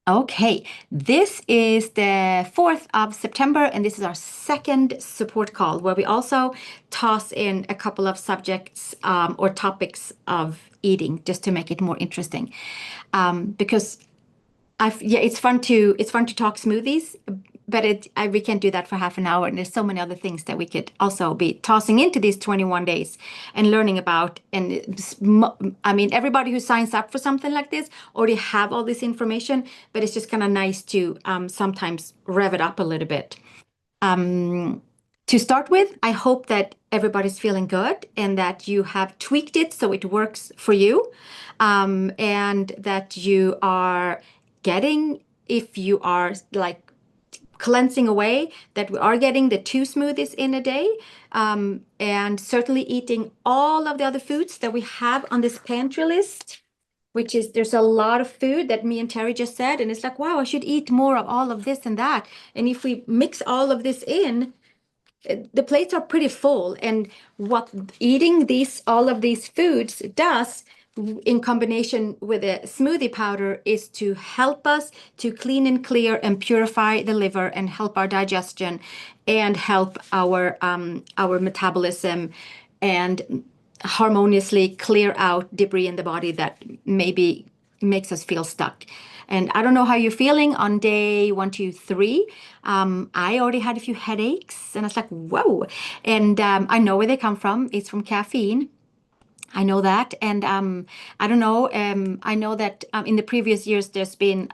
Okay, this is the 4th of September, and this is our second support call where we also toss in a couple of subjects or topics of eating just to make it more interesting. Because yeah, it's fun to talk smoothies, but we can't do that for half an hour. And there's so many other things that we could also be tossing into these 21 days and learning about. And I mean, everybody who signs up for something like this already have all this information, but it's just kind of nice to sometimes rev it up a little bit. Um, to start with, I hope that everybody's feeling good and that you have tweaked it so it works for you, and that you are getting, if you are like cleansing away, that we are getting the 2 smoothies in a day, and certainly eating all of the other foods that we have on this pantry list, which is there's a lot of food that me and Terry just said, and it's like, wow, I should eat more of all of this and that. And if we mix all of this in, the plates are pretty full. And what eating all of these foods does in combination with a smoothie powder is to help us to clean and clear and purify the liver and help our digestion and help our metabolism and harmoniously clear out debris in the body that maybe makes us feel stuck. And I don't know how you're feeling on day 1, 2, 3. I already had a few headaches, and I was like, whoa. And I know where they come from. It's from caffeine. I know that. And I don't know. I know that in the previous years, there's been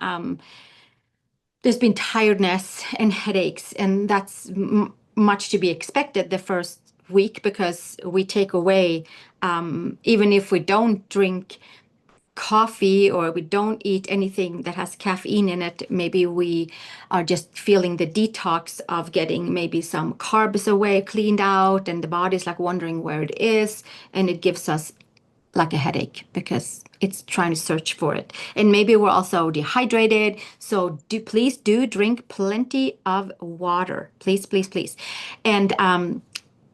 tiredness and headaches, and that's much to be expected the first week because we take away, even if we don't drink coffee or we don't eat anything that has caffeine in it, maybe we are just feeling the detox of getting maybe some carbs away, cleaned out, and the body's like wondering where it is, and it gives us like a headache because it's trying to search for it. And maybe we're also dehydrated. So please do drink plenty of water. Please, please, please. And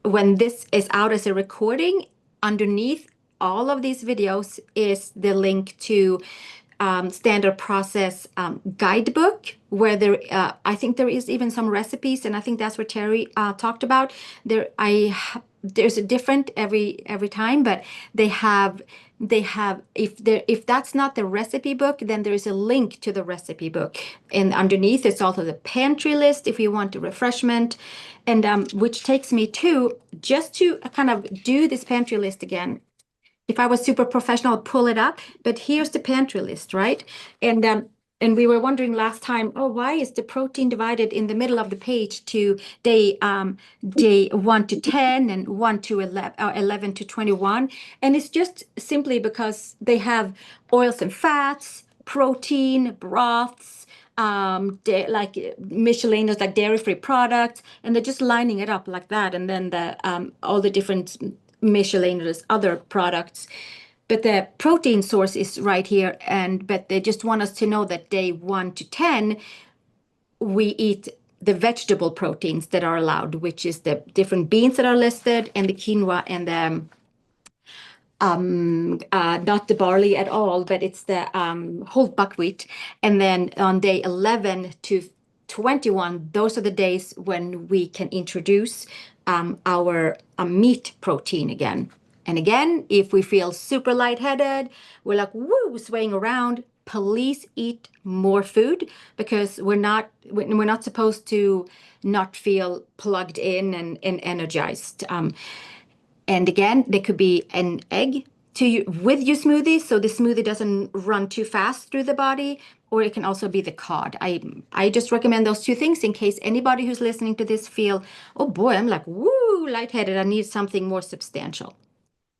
when this is out as a recording, underneath all of these videos is the link to standard process guidebook where I think there is even some recipes, and I think that's what Terry talked about. There's a different every time, but they have if that's not the recipe book, then there is a link to the recipe book, and underneath it's also the pantry list if you want a refreshment, and which takes me to just to kind of do this pantry list again. If I was super professional, I'd pull it up, but here's the pantry list, right? And we were wondering last time, oh, why is the protein divided in the middle of the page to day 1 to 10 and 1 to 11 to 21? And it's just simply because they have oils and fats, protein, broths, like miscellaneous, like dairy-free products, and they're just lining it up like that. And then all the different miscellaneous other products, but the protein source is right here. But they just want us to know that day 1 to 10 we eat the vegetable proteins that are allowed, which is the different beans that are listed, and the quinoa, and the not the barley at all, but it's the whole buckwheat. And then on day 11 to 21, those are the days when we can introduce our meat protein again. And again, if we feel super lightheaded, we're like, woo, swaying around, please eat more food, because we're not supposed to not feel plugged in and energized. And again, there could be an egg with your smoothie, so the smoothie doesn't run too fast through the body, or it can also be the cod. I just recommend those 2 things in case anybody who's listening to this feel, oh boy, I'm like, woo, lightheaded, I need something more substantial.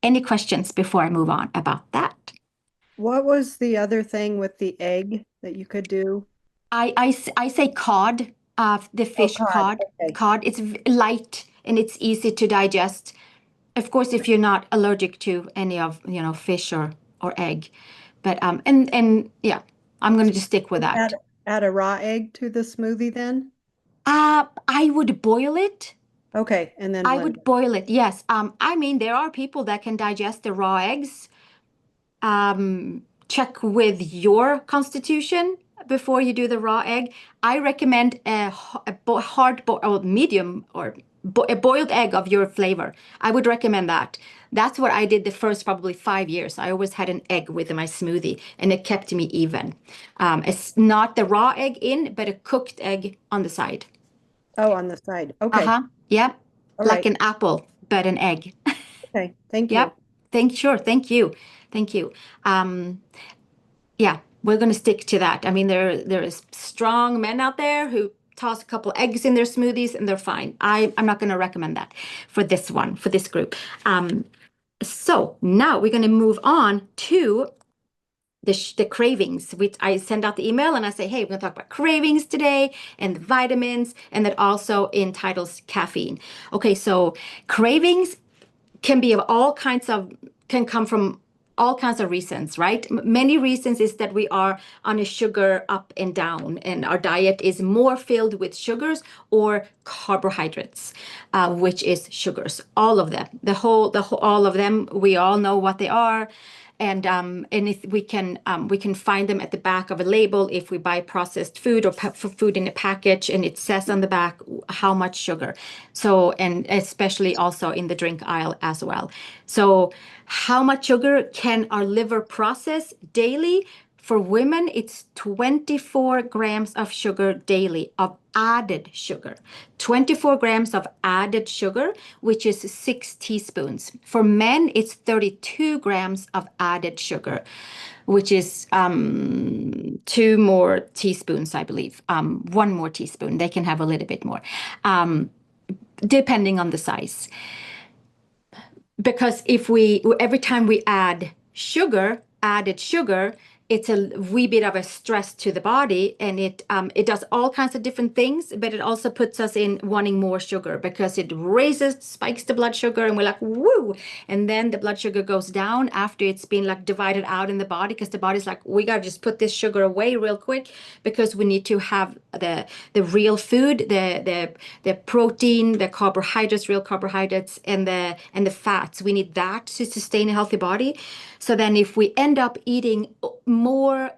Any questions before I move on about that? What was the other thing with the egg that you could do? I say cod, the Oh, fish cod. cod. Okay. Cod, it's light and it's easy to digest. Of course, if you're not allergic to any of, fish or egg. But and yeah, I'm gonna just stick with that. Add a raw egg to the smoothie then? I would boil it. Okay, and then I blend would it. boil it, yes. I mean, there are people that can digest the raw eggs. Check with your constitution. before you do the raw egg, I recommend a hard or medium or a boiled egg of your flavor. I would recommend that. That's what I did the first probably 5 years. I always had an egg with my smoothie, and it kept me even. It's not the raw egg in, but a cooked egg on the side. Oh, on the side. Okay. Uh-huh. Yep. All Like right. an apple, but an egg. Okay. Thank you. Yep. Sure. Thank you. Thank you. Um, yeah, we're going to stick to that. I mean, there is strong men out there who toss a couple eggs in their smoothies and they're fine. I'm not going to recommend that for this one, for this group. So now we're going to move on to the cravings, which I send out the email and I say, hey, we're going to talk about cravings today and the vitamins, and that also entitles caffeine. Okay, so cravings can be of all kinds of, can come from all kinds of reasons, right? Many reasons is that we are on a sugar up and down, and our diet is more filled with sugars or carbohydrates, which is sugars. All of them, all of them. We all know what they are, and if we can find them at the back of a label if we buy processed food or food in a package, and it says on the back how much sugar. So, and especially also in the drink aisle as well. So how much sugar can our liver process daily? For women, it's 24 grams of sugar daily of added sugar. 24 grams of added sugar, which is 6 teaspoons. For men, it's 32 grams of added sugar, which is 2 more teaspoons, I believe. 1 more teaspoon. They can have a little bit more, depending on the size. Because if we, every time we add sugar, added sugar, it's a wee bit of a stress to the body, and it does all kinds of different things, but it also puts us in wanting more sugar because it spikes the blood sugar, and we're like, woo! And then the blood sugar goes down after it's been like divided out in the body, because the body's like, we gotta just put this sugar away real quick because we need to have the real food, the protein, the carbohydrates, real carbohydrates, and the fats. We need that to sustain a healthy body. So then if we end up eating more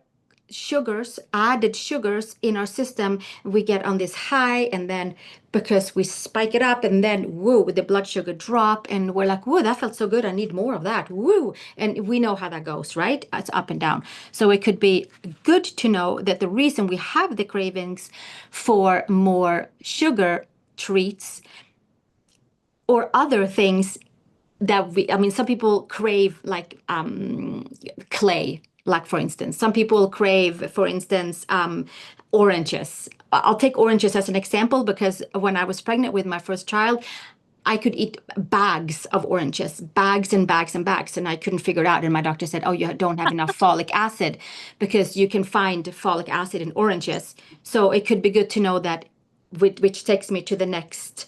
sugars, added sugars in our system, we get on this high, and then because we spike it up, and then woo, the blood sugar drop, and we're like, whoa, that felt so good, I need more of that, woo. And we know how that goes, right? It's up and down. So it could be good to know that the reason we have the cravings for more sugar treats or other things that I mean, some people crave like clay, like for instance, some people crave, for instance, oranges. I'll take oranges as an example because when I was pregnant with my first child, I could eat bags of oranges, bags and bags and bags, and I couldn't figure it out. And my doctor said, oh, you don't have enough folic acid, because you can find folic acid in oranges. So it could be good to know that, which takes me to the next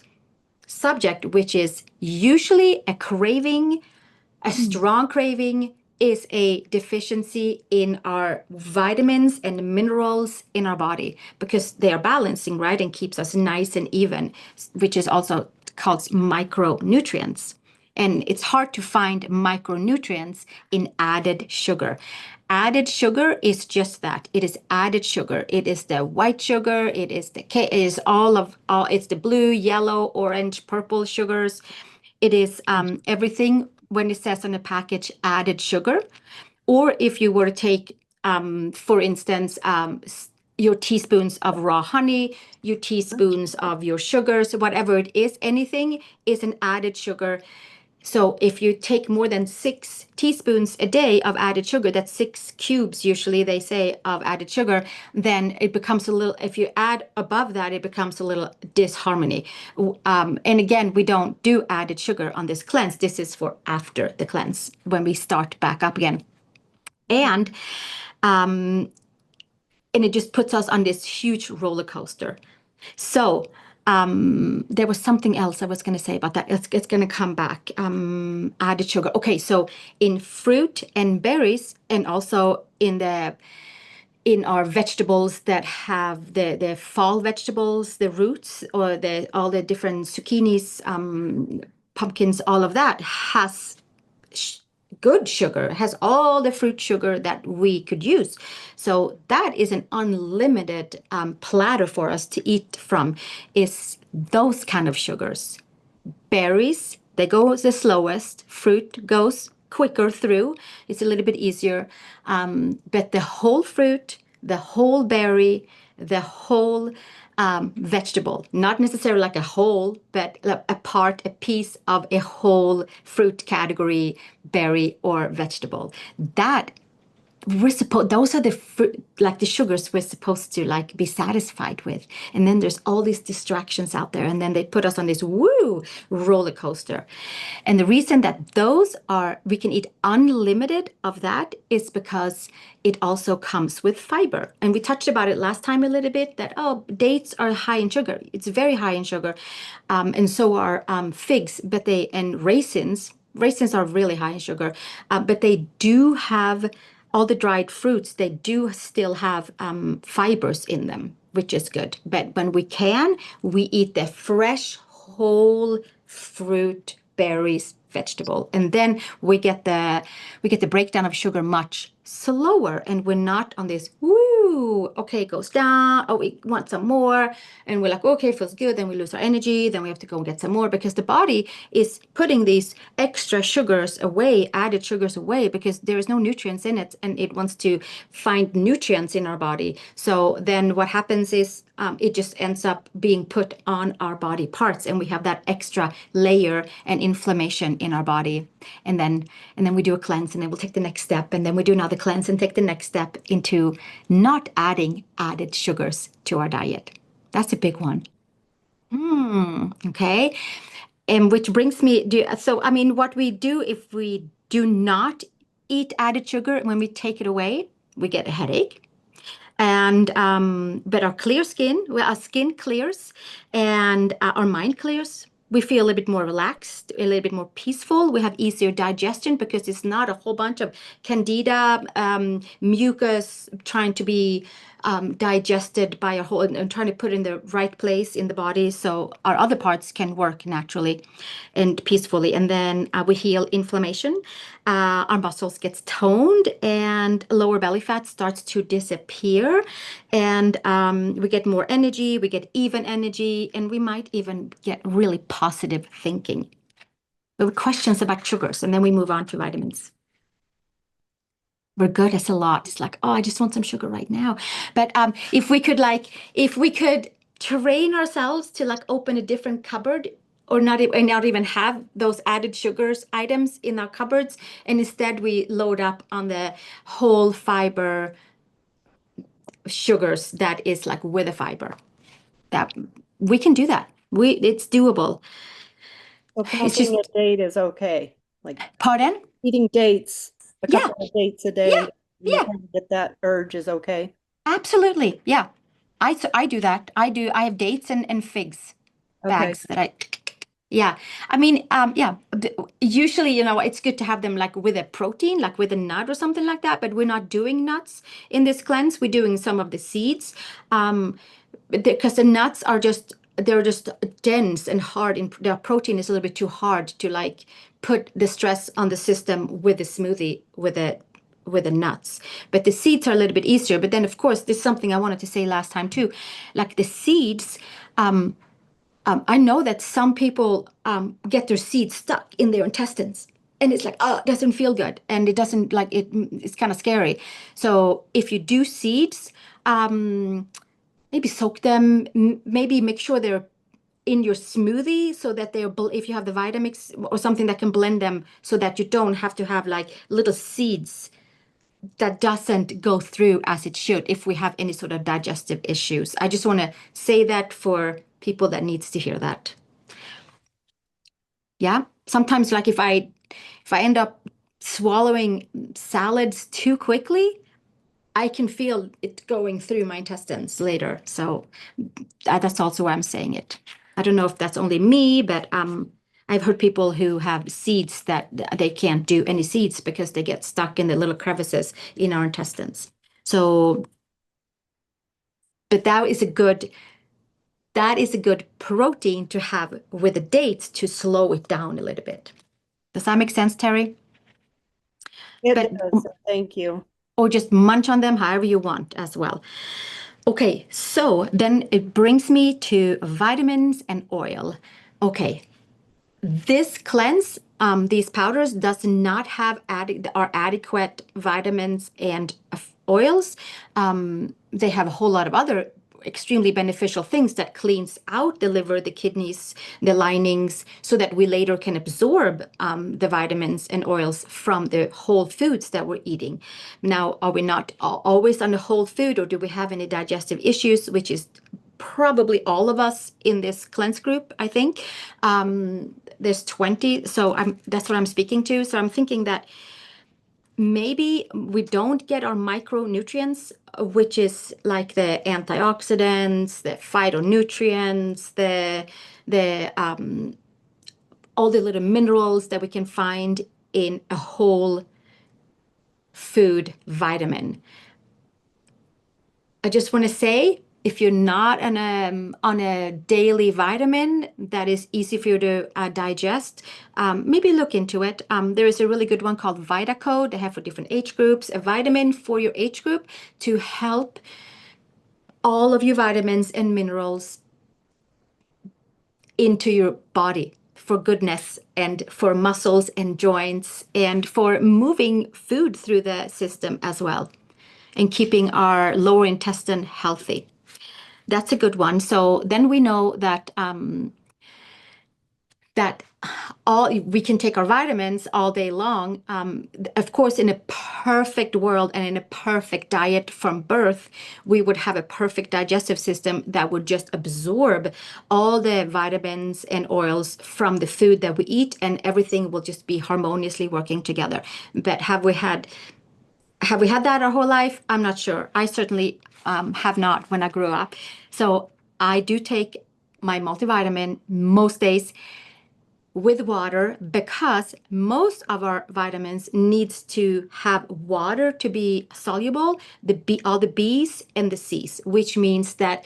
subject, which is usually a craving, a strong craving is a deficiency in our vitamins and minerals in our body, because they are balancing, right, and keeps us nice and even, which is also called micronutrients. And it's hard to find micronutrients in added sugar. Added sugar is just that. It is added sugar. It is the white sugar. It is it is all. It's the blue, yellow, orange, purple sugars. It is everything when it says on the package added sugar. Or if you were to take, for instance, your teaspoons of raw honey, your teaspoons of your sugars, whatever it is, anything is an added sugar. So if you take more than 6 teaspoons a day of added sugar, that's 6 cubes, usually they say, of added sugar, then it becomes a little, if you add above that, it becomes a little disharmony. And again, we don't do added sugar on this cleanse. This is for after the cleanse, when we start back up again. And and it just puts us on this huge roller coaster. So there was something else I was going to say about that. It's going to come back. Added sugar. Okay, so in fruit and berries, and also in our vegetables that have the fall vegetables, the roots, or all the different zucchinis, pumpkins, all of that has good sugar. It has all the fruit sugar that we could use. So that is an unlimited platter for us to eat from, is those kind of sugars. Berries, they go the slowest. Fruit goes quicker through. It's a little bit easier. But the whole fruit, the whole berry, the whole vegetable, not necessarily like a whole, but a part, a piece of a whole fruit category, berry or vegetable. That we're supposed those are the fruit, like the sugars we're supposed to like be satisfied with, and then there's all these distractions out there, and then they put us on this woo roller coaster. And the reason that those are we can eat unlimited of that is because it also comes with fiber. And we touched about it last time a little bit, that oh, dates are high in sugar. It's very high in sugar, and so are figs, but they and raisins are really high in sugar, but they do have all the dried fruits, they do still have fibers in them, which is good. But when we eat the fresh, whole fruit, berries, vegetable, and then we get the breakdown of sugar much slower, and we're not on this woo. Okay, it goes down. Oh, we want some more, and we're like, okay, feels good. Then we lose our energy. Then we have to go and get some more because the body is putting these extra sugars away, added sugars away, because there is no nutrients in it, and it wants to find nutrients in our body. So then what happens is it just ends up being put on our body parts, and we have that extra layer and inflammation in our body. And then we do a cleanse, and then we'll take the next step, and then we do another cleanse and take the next step into not adding added sugars to our diet. That's a big one. Okay. And which brings me, so I mean, what we do if we do not eat added sugar, when we take it away, we get a headache. And but our clear skin, well, our skin clears, and our mind clears. We feel a little bit more relaxed, a little bit more peaceful. We have easier digestion because it's not a whole bunch of candida, mucus trying to be digested by our whole, and trying to put in the right place in the body so our other parts can work naturally and peacefully. And then we heal inflammation. Our muscles gets toned, and lower belly fat starts to disappear, and we get more energy, we get even energy, and we might even get really positive thinking. There were questions about sugars, and then we move on to vitamins. We're good as a lot. It's like, oh, I just want some sugar right now. But if we could train ourselves to like open a different cupboard, or not even have those added sugars items in our cupboards, and instead we load up on the whole fiber sugars that is like with a fiber, that we can do that. It's doable. So It's counting a just, date is okay. Like pardon? eating dates, a Yeah, couple of dates a yeah, day, and you yeah. kind of get that urge is okay. Absolutely. Yeah. I do that. I have dates and figs Okay. bags that yeah. I mean, yeah, usually, it's good to have them like with a protein, like with a nut or something like that, but we're not doing nuts in this cleanse. We're doing some of the seeds, because the nuts they're just dense and hard, and their protein is a little bit too hard to like put the stress on the system with the smoothie, with the nuts. But the seeds are a little bit easier. But then, of course, there's something I wanted to say last time too. Like the seeds, I know that some people get their seeds stuck in their intestines. And it's like, oh, it doesn't feel good. And it doesn't like it, it's kind of scary. So if you do seeds, maybe soak them, maybe make sure they're in your smoothie so that if you have the Vitamix or something that can blend them so that you don't have to have like little seeds that doesn't go through as it should if we have any sort of digestive issues. I just want to say that for people that needs to hear that. Yeah. Sometimes like if I end up swallowing salads too quickly, I can feel it going through my intestines later. So that's also why I'm saying it. I don't know if that's only me, but I've heard people who have seeds that they can't do any seeds because they get stuck in the little crevices in our intestines. So, but that is a good protein to have with the dates to slow it down a little bit. Does that make sense, Terry? It but does. Thank you. or just munch on them however you want as well. Okay, so then it brings me to vitamins and oil. Okay, this cleanse, these powders does not have are adequate vitamins and oils. They have a whole lot of other extremely beneficial things that cleans out the liver, the kidneys, the linings, so that we later can absorb the vitamins and oils from the whole foods that we're eating. Now, are we not always on the whole food, or do we have any digestive issues, which is probably all of us in this cleanse group, I think. There's 20, so that's what I'm speaking to. So I'm thinking that maybe we don't get our micronutrients, which is like the antioxidants, the phytonutrients, the all the little minerals that we can find in a whole food vitamin. I just want to say, if you're not on a daily vitamin that is easy for you to digest, maybe look into it. There is a really good one called VitaCode. They have for different age groups, a vitamin for your age group to help all of your vitamins and minerals into your body for goodness and for muscles and joints and for moving food through the system as well and keeping our lower intestine healthy. That's a good one. So then we know that that all we can take our vitamins all day long. Of course, in a perfect world and in a perfect diet from birth, we would have a perfect digestive system that would just absorb all the vitamins and oils from the food that we eat, and everything will just be harmoniously working together. But have we had that our whole life? I'm not sure. I certainly have not when I grew up. So I do take my multivitamin most days with water because most of our vitamins needs to have water to be soluble, all the B's and the C's, which means that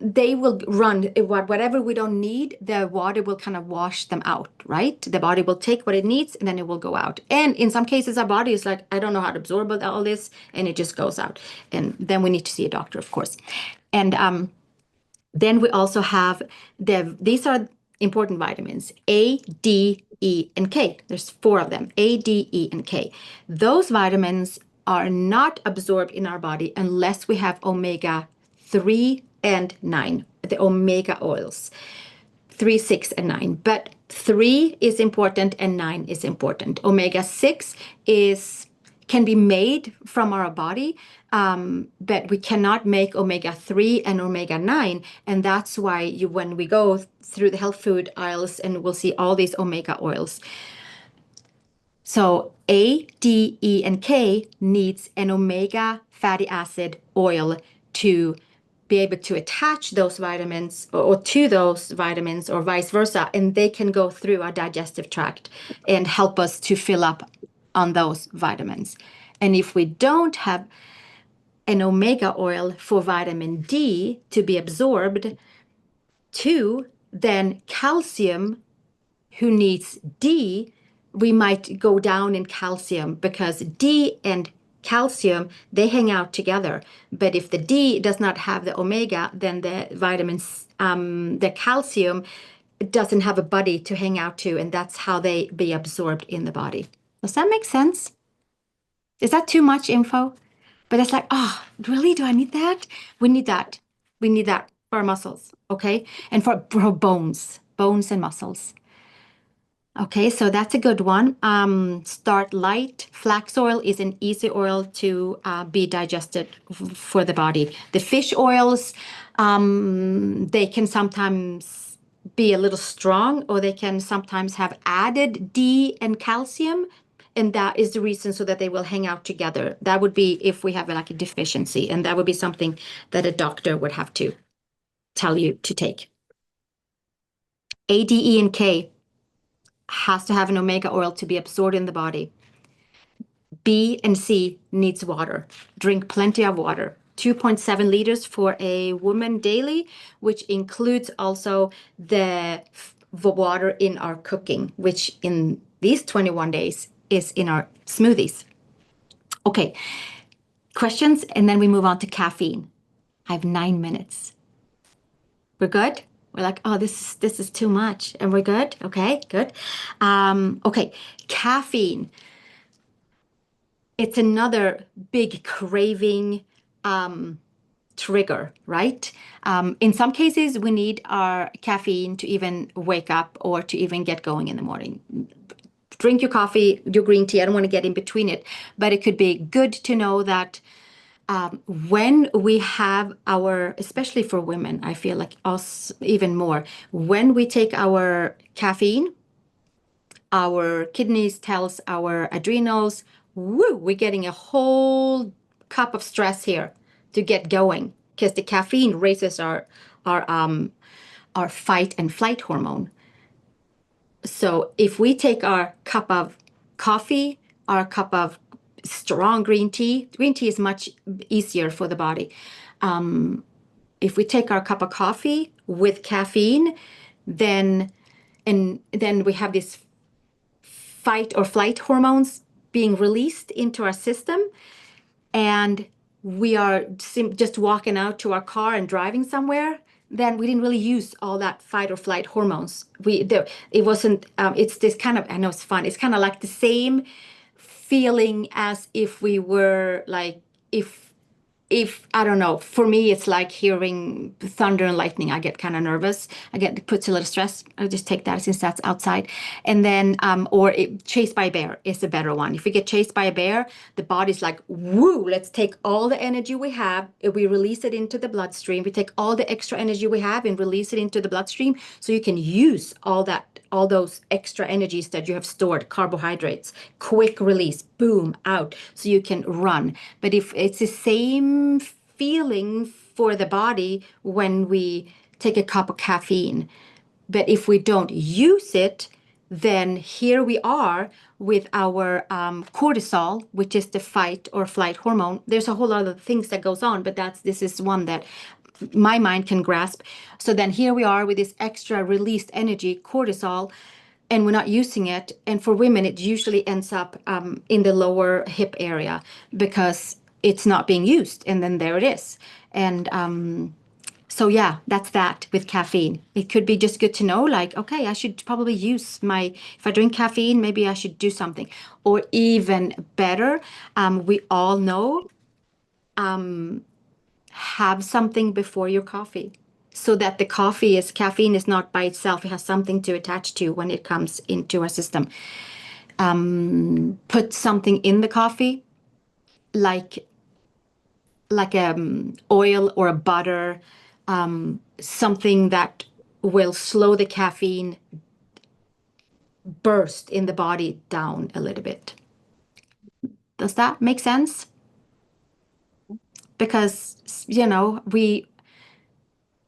they will run whatever we don't need, the water will kind of wash them out, right? The body will take what it needs and then it will go out. And in some cases, our body is like, I don't know how to absorb all this, and it just goes out. And then we need to see a doctor, of course. And then we also have these are important vitamins, A, D, E, and K. There's 4 of them, A, D, E, and K. Those vitamins are not absorbed in our body unless we have omega-3 and 9, the omega oils, 3, 6, and 9. But 3 is important and 9 is important. Omega-6 can be made from our body, but we cannot make omega-3 and omega-9. And that's why when we go through the health food aisles and we'll see all these omega oils. So A, D, E, and K needs an omega fatty acid oil to be able to attach those vitamins or to those vitamins or vice versa, and they can go through our digestive tract and help us to fill up on those vitamins. And if we don't have an omega oil for vitamin D to be absorbed to, then calcium, who needs D, we might go down in calcium because D and calcium, they hang out together. But if the D does not have the omega, then the vitamins, the calcium doesn't have a buddy to hang out to, and that's how they be absorbed in the body. Does that make sense? Is that too much info? But it's like, oh, really? Do I need that? We need that. We need that for our muscles, okay? And for bones and muscles. Okay, so that's a good one. Start light. Flax oil is an easy oil to be digested for the body. The fish oils, they can sometimes be a little strong, or they can sometimes have added D and calcium, and that is the reason so that they will hang out together. That would be if we have like a deficiency, and that would be something that a doctor would have to tell you to take. A, D, E, and K has to have an omega oil to be absorbed in the body. B and C needs water. Drink plenty of water. 2.7 liters for a woman daily, which includes also the water in our cooking, which in these 21 days is in our smoothies. Okay, questions, and then we move on to caffeine. I have 9 minutes. We're good? We're like, oh, this is too much. And we're good? Okay, good. Okay, caffeine. It's another big craving trigger, right? In some cases, we need our caffeine to even wake up or to even get going in the morning. Drink your coffee, your green tea. I don't want to get in between it, but it could be good to know that when we have our, especially for women, I feel like us even more, when we take our caffeine, our kidneys tells our adrenals, woo, we're getting a whole cup of stress here to get going because the caffeine raises our fight and flight hormone. So if we take our cup of coffee, our cup of strong green tea is much easier for the body. If we take our cup of coffee with caffeine, then then we have this fight or flight hormones being released into our system, and we are just walking out to our car and driving somewhere, then we didn't really use all that fight or flight hormones. It wasn't. It's this kind of. I know it's fun. It's kind of like the same feeling as if we were like if I don't know, for me, it's like hearing thunder and lightning. I get kind of nervous. It puts a little stress. I just take that since that's outside. And then, chased by a bear is a better one. If we get chased by a bear, the body's like, woo, let's take all the energy we have. We release it into the bloodstream. We take all the extra energy we have and release it into the bloodstream so you can use all those extra energies that you have stored, carbohydrates, quick release, boom, out, so you can run. But if it's the same feeling for the body when we take a cup of caffeine, but if we don't use it, then here we are with our cortisol, which is the fight or flight hormone. There's a whole lot of things that goes on, but this is one that my mind can grasp. So then here we are with this extra released energy, cortisol, and we're not using it. And for women, it usually ends up in the lower hip area because it's not being used. And then there it is. And so yeah, that's that with caffeine. It could be just good to know, like, okay, I should probably if I drink caffeine, maybe I should do something. Or even better, we all know, have something before your coffee so that the caffeine is not by itself. It has something to attach to when it comes into our system. Put something in the coffee, like oil or a butter, something that will slow the caffeine burst in the body down a little bit. Does that make sense? Because,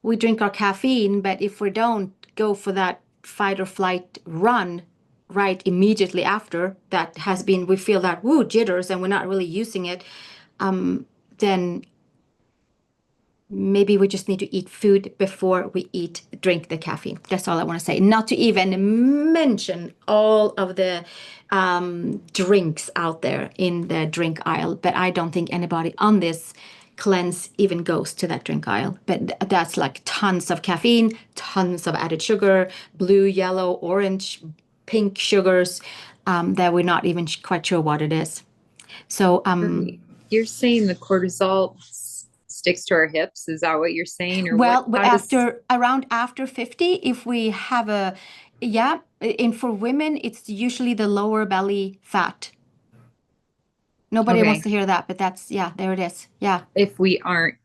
we drink our caffeine, but if we don't go for that fight or flight run right immediately after, we feel that woo jitters and we're not really using it, then maybe we just need to eat food before we drink the caffeine. That's all I want to say. Not to even mention all of the drinks out there in the drink aisle, but I don't think anybody on this cleanse even goes to that drink aisle. But that's like tons of caffeine, tons of added sugar, blue, yellow, orange, pink sugars that we're not even quite sure what it is. So you're saying the cortisol sticks to our hips. Is that what you're saying? Or well, around after 50, if we have and for women, it's usually the lower belly fat. Nobody wants to hear that, but there it is. Yeah. If we aren't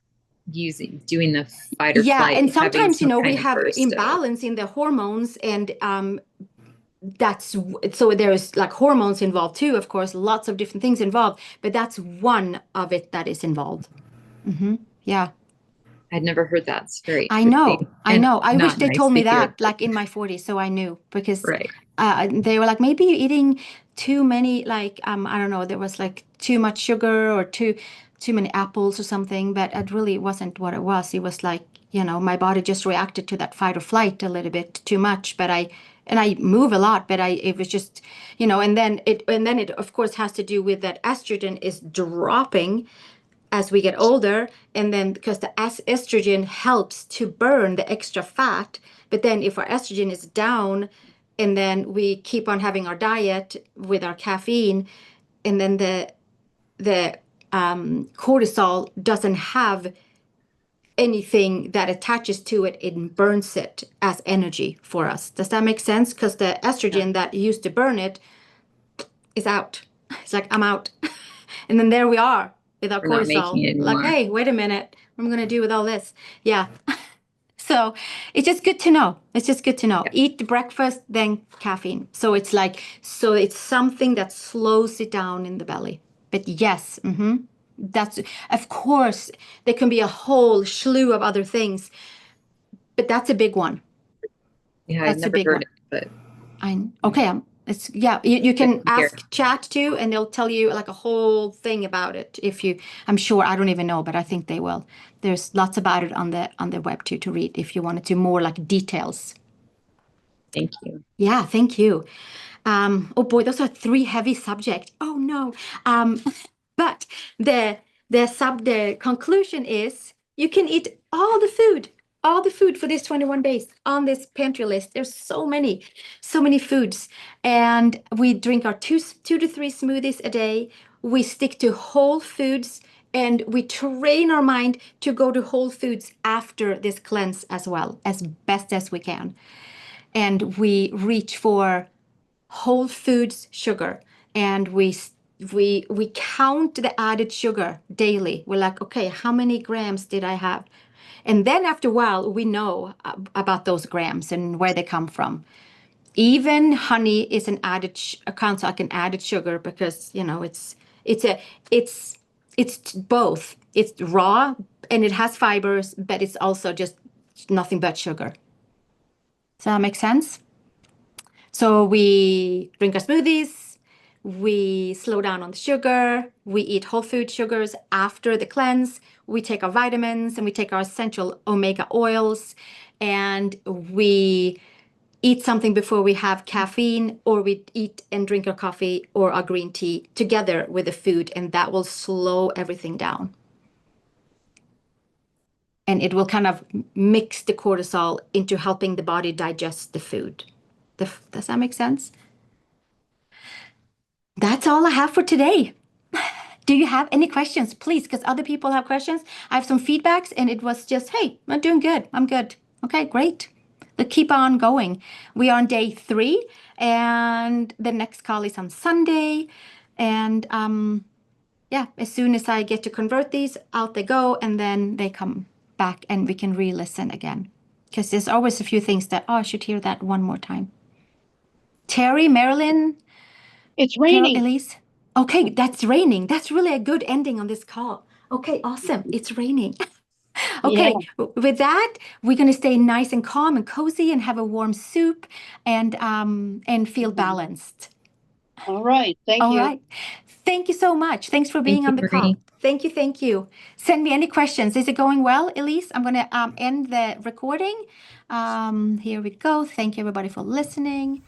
doing the fight or flight. And sometimes, we have imbalance in the hormones, and there's like hormones involved too, of course, lots of different things involved, but that's one of it that is involved. Yeah. I'd never heard that. It's very I know. I wish they told me that like in my 40s, so I knew, because they were like, maybe you're eating too many, like I don't know, there was like too much sugar or too many apples or something, but it really wasn't what it was. It was like, my body just reacted to that fight or flight a little bit too much, but and I move a lot, but it was just, and then it of course has to do with that estrogen is dropping as we get older, and then because the estrogen helps to burn the extra fat, but then if our estrogen is down, and then we keep on having our diet with our caffeine, and then the cortisol doesn't have anything that attaches to it, it burns it as energy for us. Does that make sense? Because the estrogen that used to burn it is out. It's like, I'm out. And then there we are with our We're not making cortisol. it Like, anymore. hey, wait a minute. What am I going to do with all this? Yeah. So it's just good to know. It's just good to know. Yeah. Eat the breakfast, then caffeine. So it's something that slows it down in the belly. But yes, that's, of course, there can be a whole slew of other things, but that's a big one. Yeah, I've That's a never big heard one. it, but Okay. It's, yeah, you can Good to hear. ask chat too, and they'll tell you like a whole thing about it. I'm sure, I don't even know, but I think they will. There's lots about it on the web too to read if you wanted to more like details. thank you. Yeah, thank you. Oh boy, those are 3 heavy subjects. Oh no. But the conclusion is you can eat all the food for this 21 days on this pantry list. There's so many foods. And we drink our 2 to 3 smoothies a day. We stick to whole foods, and we train our mind to go to whole foods after this cleanse as well, as best as we can. And we reach for whole foods sugar, and we count the added sugar daily. We're like, okay, how many grams did I have? And then after a while, we know about those grams and where they come from. Even honey is an added counts like an added sugar, because it's both. It's raw and it has fibers, but it's also just nothing but sugar. Does that make sense? So we drink our smoothies, we slow down on the sugar, we eat whole food sugars after the cleanse, we take our vitamins, and we take our essential omega oils, and we eat something before we have caffeine, or we eat and drink our coffee or our green tea together with the food, and that will slow everything down. And it will kind of mix the cortisol into helping the body digest the food. Does that make sense? That's all I have for today. Do you have any questions, please? Because other people have questions. I have some feedbacks, and it was just, hey, I'm doing good. I'm good. Okay, great. Let's keep on going. We are on day 3, and the next call is on Sunday. And yeah, as soon as I get to convert these, out they go, and then they come back, and we can re-listen again. Because there's always a few things that, I should hear that one more time. Terry, Marilyn, It's Carol, raining. Elise. Okay, that's raining. That's really a good ending on this call. Okay, awesome. It's raining. Okay, with that, we're going to stay nice and calm and cozy and have a warm soup and feel balanced. All right. Thank All you. right. Thank you so much. Thanks for being Thank on you, the call. Marie. Thank you. Thank you. Send me any questions. Is it going well, Elise? I'm going to end the recording. Here we go. Thank you, everybody, for listening.